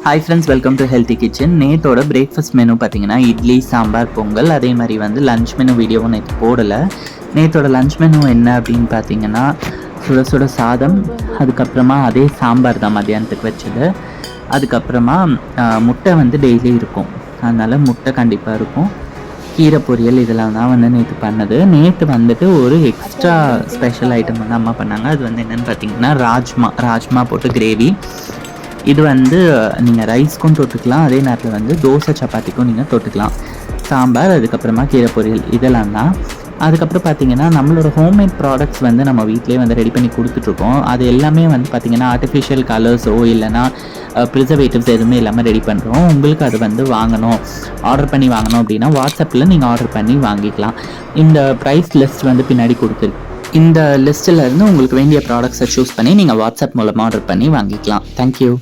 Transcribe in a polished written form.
Hi friends, welcome to healthy kitchen. நேற்றோட breakfast menu பார்த்தீங்கன்னா இட்லி, சாம்பார், பொங்கல். அதே மாதிரி வந்து லஞ்ச் மெனு வீடியோவும் நேற்று போடலை. நேற்றோட லஞ்ச் மெனு என்ன அப்படின்னு பார்த்தீங்கன்னா சுட சுட சாதம், அதுக்கப்புறமா அதே சாம்பார் தான் மத்தியானத்துக்கு வச்சது. அதுக்கப்புறமா முட்டை வந்து டெய்லி இருக்கும், அதனால் முட்டை கண்டிப்பாக இருக்கும். கீரை பொரியல் இதெல்லாம் தான் வந்து நேற்று பண்ணது. நேற்று வந்துட்டு ஒரு எக்ஸ்ட்ரா ஸ்பெஷல் ஐட்டம் வந்து அம்மா பண்ணாங்க. அது வந்து என்னென்னு பார்த்தீங்கன்னா ராஜ்மா போட்டு கிரேவி. இது வந்து நீங்கள் ரைஸ்க்கும் தொட்டுக்கலாம், அதே நேரத்தில் வந்து தோசை சப்பாத்திக்கும் நீங்கள் தொட்டுக்கலாம். சாம்பார், அதுக்கப்புறமா கீரை பொரியல் இதெல்லாம் தான். அதுக்கப்புறம் பார்த்திங்கன்னா நம்மளோட ஹோம்மேட் ப்ராடக்ட்ஸ் வந்து நம்ம வீட்டிலே வந்து ரெடி பண்ணி கொடுத்துட்ருக்கோம். அது எல்லாமே வந்து பார்த்திங்கன்னா ஆர்டிஃபிஷியல் கலர்ஸோ இல்லைனா ப்ரிசர்வேட்டிவ்ஸ் எதுவுமே இல்லாமல் ரெடி பண்ணுறோம். உங்களுக்கு அது வந்து ஆர்டர் பண்ணி வாங்கணும் அப்படின்னா வாட்ஸ்அப்பில் நீங்கள் ஆர்டர் பண்ணி வாங்கிக்கலாம். இந்த ப்ரைஸ் லிஸ்ட் வந்து பின்னாடி கொடுத்துருக்கு. இந்த லிஸ்ட்டில் இருந்து உங்களுக்கு வேண்டிய ப்ராடக்ட்ஸை சூஸ் பண்ணி நீங்கள் வாட்ஸ்அப் மூலமாக ஆர்டர் பண்ணி வாங்கிக்கலாம். தேங்க்யூ.